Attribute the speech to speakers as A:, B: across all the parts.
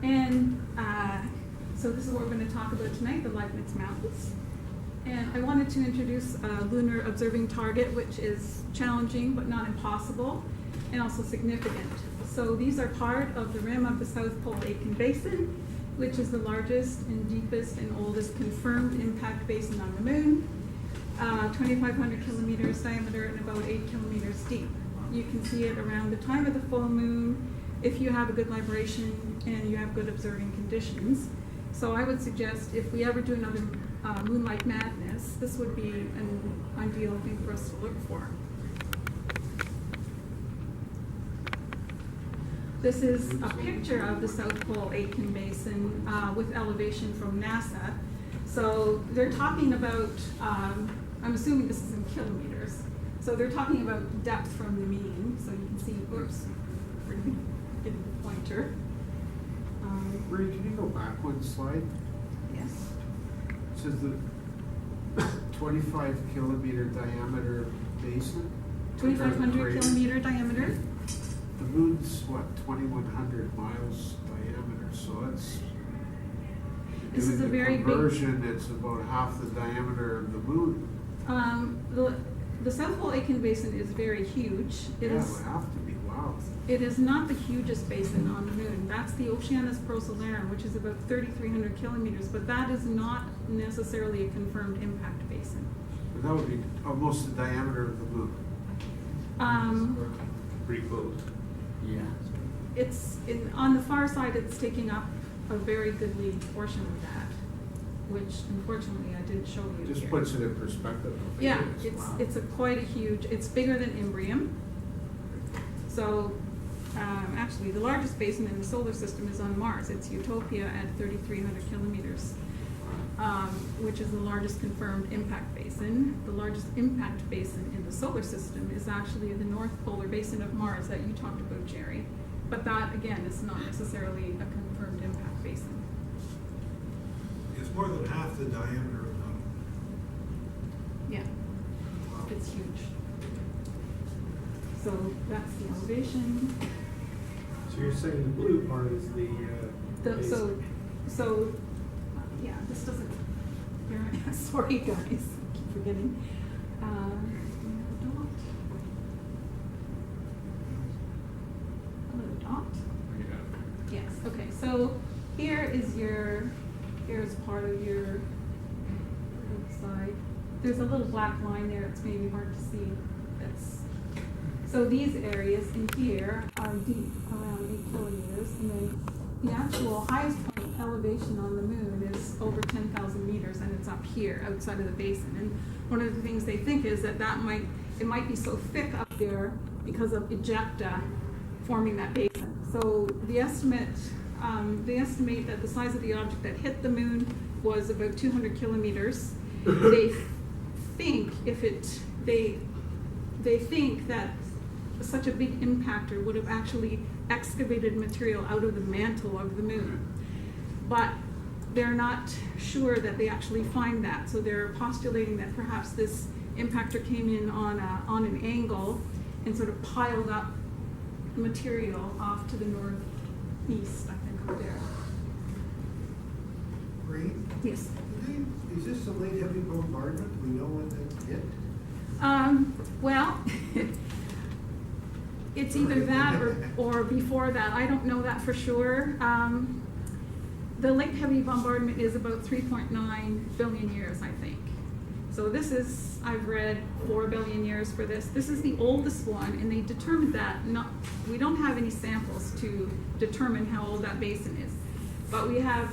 A: And so this is what we're going to talk about tonight, the Leibnitz Mountains. And I wanted to introduce a lunar observing target, which is challenging but not impossible, and also significant. So these are part of the rim of the South Pole Aitken Basin, which is the largest and deepest and oldest confirmed impact basin on the moon, 2,500 kilometers diameter and about 8 kilometers deep. You can see it around the time of the full moon if you have a good libration and you have good observing conditions. So I would suggest if we ever do another moonlight madness, this would be an ideal thing for us to look for. This is a picture of the South Pole Aitken Basin with elevation from NASA. So they're talking about, I'm assuming this is in kilometers. So they're talking about depth from the mean. So you can see, oops, getting the pointer.
B: Ray, can you go back one slide?
A: Yes.
B: It says the 25 kilometer diameter basin.
A: 2,500 kilometer diameter.
B: The moon's what, 2,100 miles diameter, so that's,
A: This is a
B: doing the
A: very big-
B: conversion, it's about half the diameter of the moon.
A: The South Pole Aitken Basin is very huge. It
B: Yeah, it
A: is.
B: would have to be, wow.
A: It is not the hugest basin on the moon. That's the Oceanus Procellarum, which is about 3,300 kilometers, but that is not necessarily a confirmed impact basin.
B: But that would be almost the diameter of the moon.
C: Pretty close.
D: Yeah.
A: It's on the far side. It's taking up a very goodly portion of that, which unfortunately I didn't show you
B: Just
A: here.
B: puts it in perspective.
A: Yeah,
B: Wow.
A: it's a quite a huge. It's bigger than Imbrium. So, actually, the largest basin in the solar system is on Mars. It's Utopia at 3,300 kilometers, which is the largest confirmed impact basin. The largest impact basin in the solar system is actually the North Polar Basin of Mars that you talked about, Jerry. But that, again, is not necessarily a confirmed impact basin.
C: It's more than half the diameter of the.
A: Yeah, it's huge. So that's the elevation.
E: So you're saying the blue part is the
A: Yeah, this doesn't, sorry guys, I keep forgetting. Dot. Hello, Dot. Yes, okay, so here's part of your side. There's a little black line there, it's maybe hard to see. So these areas in here are deep, around 8 kilometers, and then the actual highest point elevation on the moon is over 10,000 meters, and it's up here, outside of the basin. And one of the things they think is that it might be so thick up there because of ejecta forming that basin. So they estimate that the size of the object that hit the moon was about 200 kilometers. They think that such a big impactor would have actually excavated material out of the mantle of the moon. But they're not sure that they actually find that. So they're postulating that perhaps this impactor came in on an angle and sort of piled up material off to the northeast, I think, up there.
C: Green?
A: Yes.
C: Is this a late heavy bombardment? We know when that hit?
A: Well, it's either that or before that. I don't know that for sure. The late heavy bombardment is about 3.9 billion years, I think. So this is, I've read 4 billion years for this. This is the oldest one, and they determined that we don't have any samples to determine how old that basin is. But we have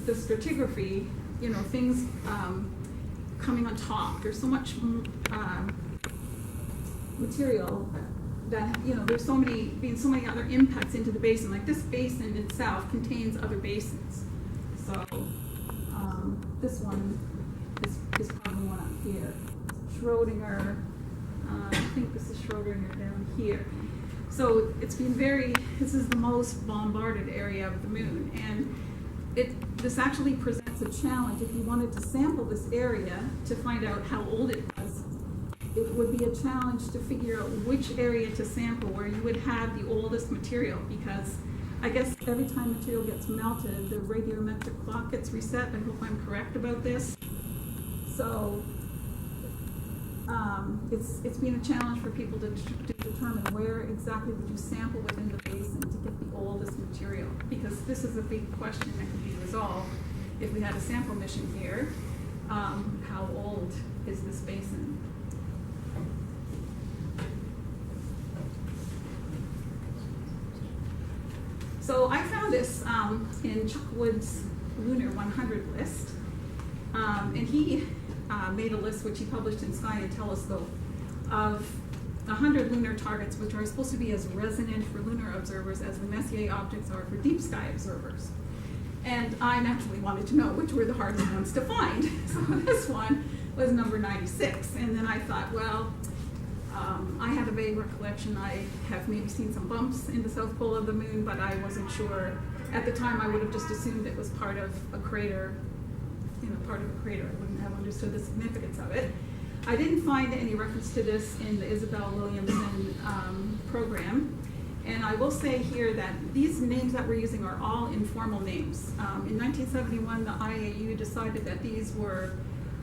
A: the stratigraphy, things coming on top. There's so much material that, there's so many other impacts into the basin. Like this basin itself contains other basins. So this one is probably one up here. Schrodinger, I think this is Schrodinger down here. So it's been this is the most bombarded area of the moon. And this actually presents a challenge. If you wanted to sample this area to find out how old it was, it would be a challenge to figure out which area to sample where you would have the oldest material, because I guess every time material gets melted, the radiometric clock gets reset. I hope I'm correct about this. So it's been a challenge for people to determine where exactly would you sample within the basin to get the oldest material, because this is a big question that could be resolved if we had a sample mission here. How old is this basin? So I found this in Chuck Wood's Lunar 100 list, and he made a list which he published in Sky and Telescope of 100 lunar targets which are supposed to be as resonant for lunar observers as the Messier objects are for deep sky observers. And I naturally wanted to know which were the hardest ones to find. So this one was number 96, and then I thought, well, I had a vague recollection. I have maybe seen some bumps in the south pole of the moon, but I wasn't sure. At the time, I would have just assumed it was part of a crater, part of a crater. I wouldn't have understood the significance of it. I didn't find any reference to this in the Isabel Williamson program. And I will say here that these names that we're using are all informal names. In 1971, the IAU decided that these were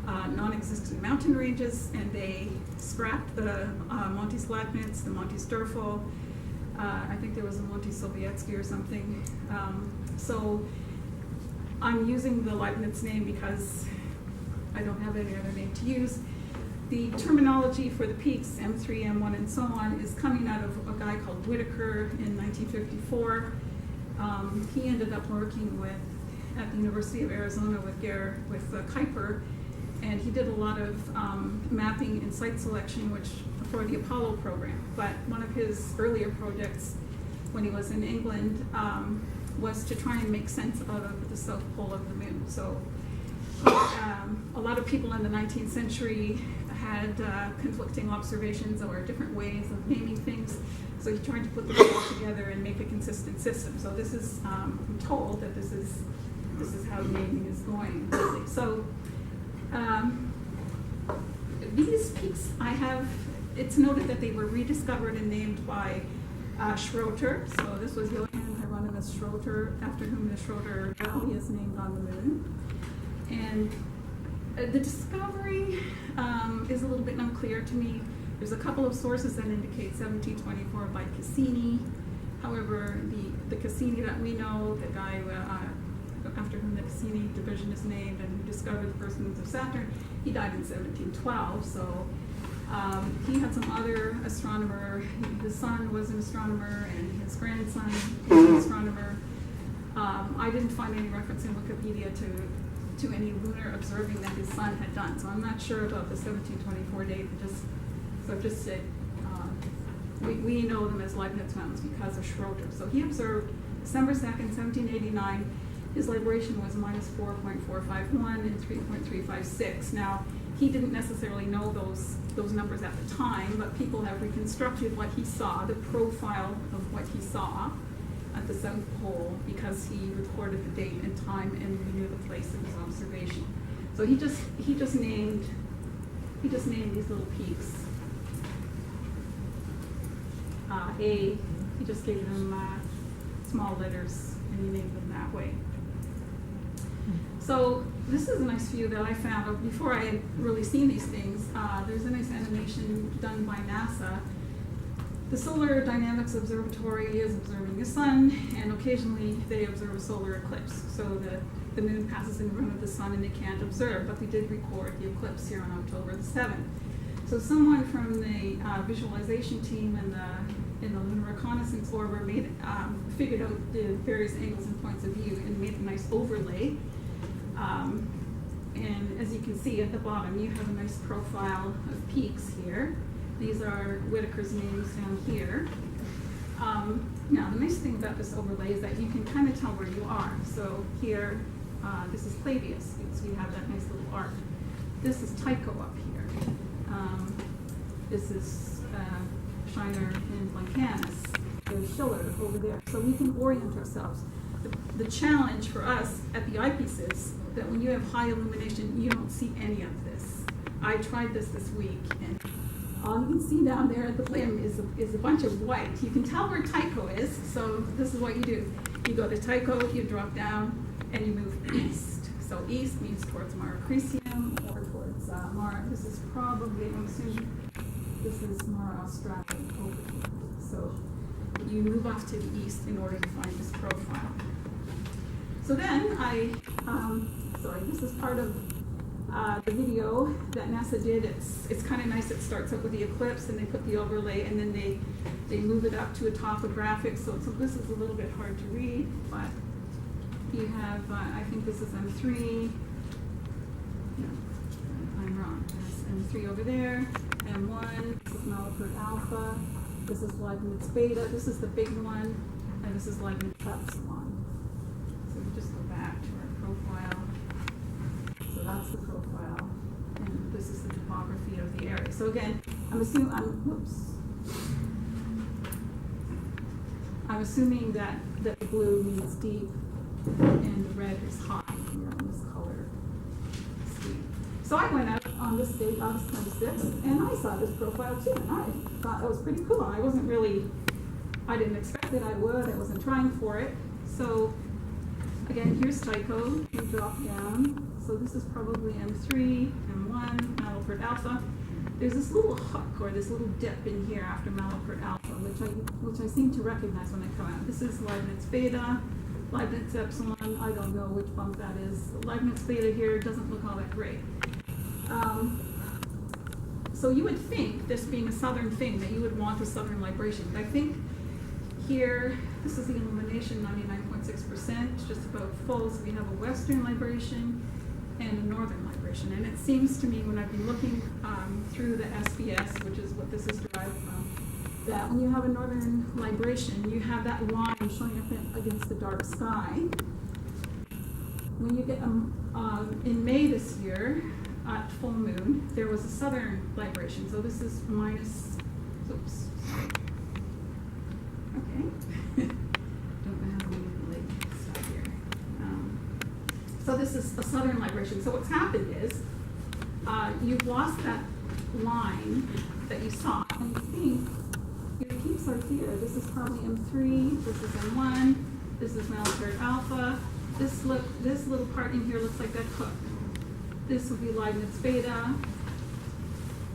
A: non-existent mountain ranges, and they scrapped the Montes Leibnitz, the Montes Sturfel. I think there was a Montes Sovietsky or something. So I'm using the Leibnitz name because I don't have any other name to use. The terminology for the peaks, M3, M1, and so on, is coming out of a guy called Whitaker in 1954. He ended up working at the University of Arizona with Kuiper, and he did a lot of mapping and site selection, which for the Apollo program. But one of his earlier projects, when he was in England, was to try and make sense out of the south pole of the moon. So a lot of people in the 19th century had conflicting observations or different ways of naming things. So he tried to put them all together and make a consistent system. So this is, I'm told that this is how naming is going. So these peaks, it's noted that they were rediscovered and named by Schroeter. So this was Johann Hieronymus Schroeter, after whom the Schroeter Valley is named on the moon. And the discovery is a little bit unclear to me. There's a couple of sources that indicate 1724 by Cassini. However, the Cassini that we know, the guy after whom the Cassini division is named and who discovered the first moons of Saturn, he died in 1712. So he had some other astronomer. His son was an astronomer, and his grandson was an astronomer. I didn't find any reference in Wikipedia to any lunar observing that his son had done. So I'm not sure about the 1724 date. So I've just said, we know them as Leibnitz mountains because of Schroeter. So he observed December 2nd, 1789. His libration was minus 4.451 and 3.356. Now, he didn't necessarily know those numbers at the time, but people have reconstructed what he saw, the profile of what he saw at the South Pole, because he recorded the date and time and we knew the place of his observation. So he just named these little peaks. He just gave them small letters, and he named them that way. So this is a nice view that I found before I had really seen these things. There's a nice animation done by NASA. The Solar Dynamics Observatory is observing the sun, and occasionally they observe a solar eclipse. So the moon passes in front of the sun and they can't observe, but we did record the eclipse here on October the 7th. So someone from the visualization team in the Lunar Reconnaissance orbiter figured out the various angles and points of view and made a nice overlay. And as you can see at the bottom, you have a nice profile of peaks here. These are Whitaker's names down here. Now, the nice thing about this overlay is that you can kind of tell where you are. So here, this is Clavius, because we have that nice little arc. This is Tycho up here. This is Shiner and Blancanus. There's Schiller over there. So we can orient ourselves. The challenge for us at the eyepiece is that when you have high illumination, you don't see any of this. I tried this week, and all you can see down there at the limb is a bunch of white. You can tell where Tycho is, so this is what you do. You go to Tycho, you drop down, and you move east. So east means towards Mare Crisium or towards Mare. This is probably, I'm assuming, this is Mare Australis over here. So you move off to the east in order to find this profile. So then this is part of the video that NASA did. It's kind of nice. It starts up with the eclipse, and they put the overlay, and then they move it up to a topographic. So this is a little bit hard to read, but you have, I think this is M3. No, I'm wrong. There's M3 over there. M1. This is Malapert Alpha. This is Leibnitz Beta. This is the big one, and this is Leibnitz Epsilon. So we just go back to our profile. So that's the profile, and this is the topography of the area. So again, I'm assuming that the blue means deep, and the red is high here on this color scheme. So I went out on this date, August 26th, and I saw this profile too, and I thought it was pretty cool. I didn't expect that I would. I wasn't trying for it. So again, here's Tycho. You drop down. So this is probably M3, M1, Malapert Alpha. There's this little hook or this little dip in here after Malapert Alpha, which I seem to recognize when I come out. This is Leibnitz Beta, Leibnitz Epsilon. I don't know which bump that is. Leibnitz Beta here doesn't look all that great. So you would think, this being a southern thing, that you would want a southern libration. But I think here, this is the illumination, 99.6%, just about full. So we have a western libration and a northern libration. And it seems to me, when I've been looking through the SBS, which is what this is derived from, that when you have a northern libration, you have that line showing up against the dark sky. When you get in May this year, at full moon, there was a southern libration. So this is minus, oops, okay. Don't know how to manipulate stuff here. So this is a southern libration. So what's happened is you've lost that line that you saw, and you think your peaks are here. This is probably M3, this is M1, this is Malapert Alpha. This little part in here looks like that hook. This would be Leibnitz Beta.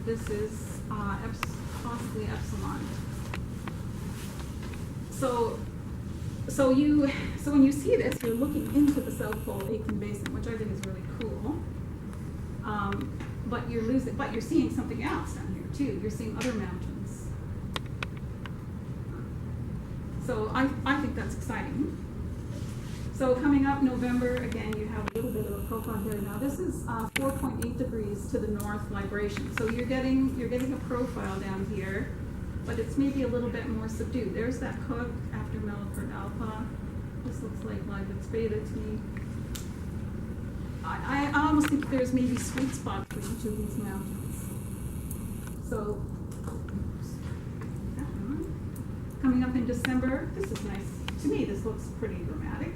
A: This is possibly Epsilon. So when you see this, you're looking into the South Pole Aitken Basin, which I think is really cool. But you're seeing something else down here too. You're seeing other mountains. So I think that's exciting. So coming up November, again, you have a little bit of a profile here. Now this is 4.8 degrees to the north libration. So you're getting a profile down here, but it's maybe a little bit more subdued. There's that hook after Malapert Alpha. This looks like Leibnitz Beta to me. I almost think there's maybe sweet spots for each of these mountains. So coming up in December, this is nice. To me, this looks pretty dramatic.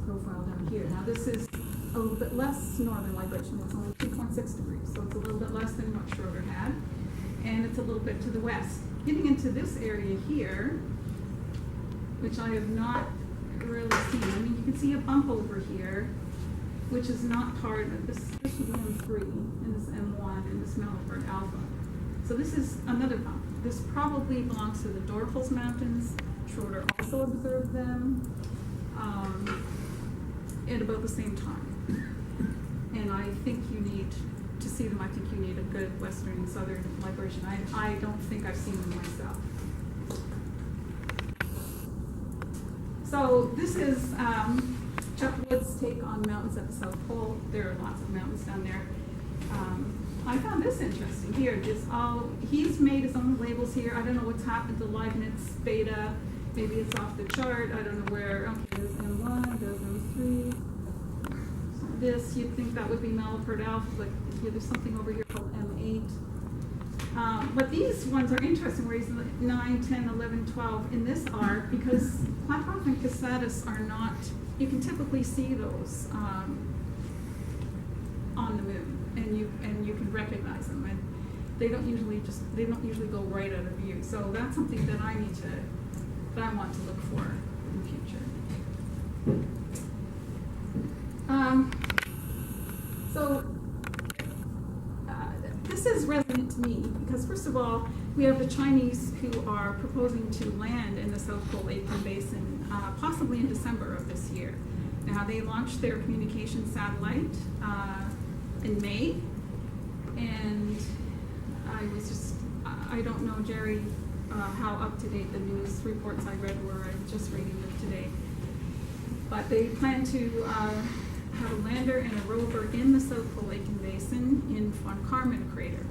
A: Profile down here. Now this is a little bit less northern libration. It's only 2.6 degrees, so it's a little bit less than what Schroeder had, and it's a little bit to the west. Getting into this area here, which I have not really seen. I mean, you can see a bump over here, which is not part of this. This should be M3, and this M1, and this Malapert Alpha. So this is another bump. This probably belongs to the Dorfels Mountains. Schroeder also observed them. At about the same time. And I think you need to see them. I think you need a good western and southern libration. I don't think I've seen them myself. So this is Chuck Wood's take on mountains at the South Pole. There are lots of mountains down there. I found this interesting here. He's made his own labels here. I don't know what's happened to Leibnitz Beta. Maybe it's off the chart. I don't know where. Okay, there's M1, there's M3. This, you'd think that would be Malapert Alpha, but there's something over here called M8. But these ones are interesting, where he's 9, 10, 11, 12 in this arc, because Klaproth and Cassatus are not, you can typically see those on the moon, and you can recognize them. they don't usually go right out of view. So that's something that I want to look for in the future. This is relevant to me because, first of all, we have the Chinese who are proposing to land in the South Pole Aitken Basin, possibly in December of this year. Now, they launched their communication satellite in May, and I don't know, Jerry, how up-to-date the news reports I read were. I was just reading them today. But they plan to have a lander and a rover in the South Pole Aitken Basin in Von Karman crater.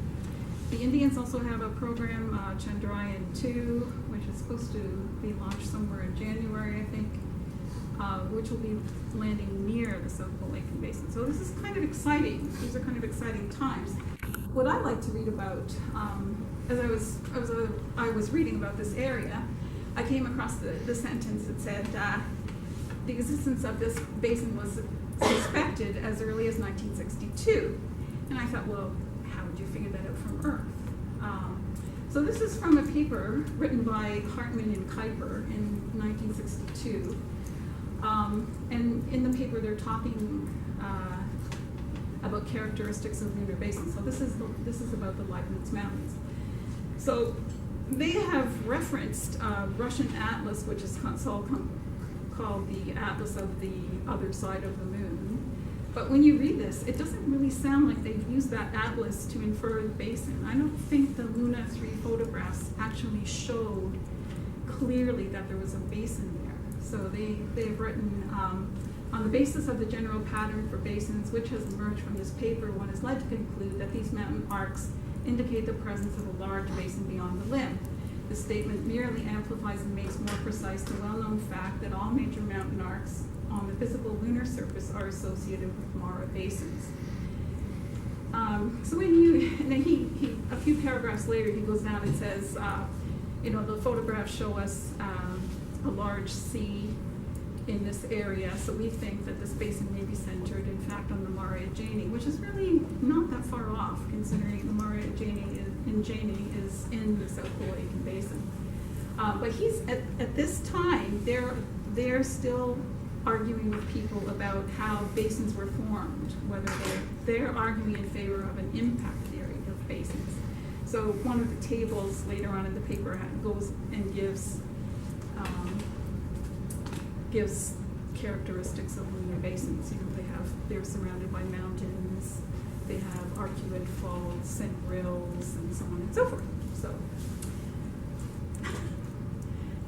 A: The Indians also have a program, Chandrayaan-2, which is supposed to be launched somewhere in January, I think, which will be landing near the South Pole Aitken Basin. So this is kind of exciting. These are kind of exciting times. What I like to read about, as I was reading about this area, I came across the sentence that said the existence of this basin was suspected as early as 1962. And I thought, well, how would you figure that out from Earth? So this is from a paper written by Hartman and Kuiper in 1962. And in the paper, they're talking about characteristics of lunar basins. So this is about the Leibnitz Mountains. So they have referenced Russian atlas, which is called the Atlas of the Other Side of the Moon. But when you read this, it doesn't really sound like they've used that atlas to infer the basin. I don't think the Luna 3 photographs actually showed clearly that there was a basin there. So they've written, on the basis of the general pattern for basins which has emerged from this paper, one is led to conclude that these mountain arcs indicate the presence of a large basin beyond the limb. This statement merely amplifies and makes more precise the well-known fact that all major mountain arcs on the physical lunar surface are associated with Mara basins. So and then he a few paragraphs later, he goes down and says, the photographs show us a large sea in this area, so we think that this basin may be centered, in fact, on the Mara Aitken, which is really not that far off, considering the Mara Aitken is in the South Pole Aitken Basin. But he's at this time, they're still arguing with people about how basins were formed, whether they're arguing in favor of an impact theory of basins. So one of the tables later on in the paper goes and gives characteristics of lunar basins. They're surrounded by mountains, they have arcuate faults and rills and so on and so forth. So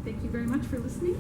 A: thank you very much for listening.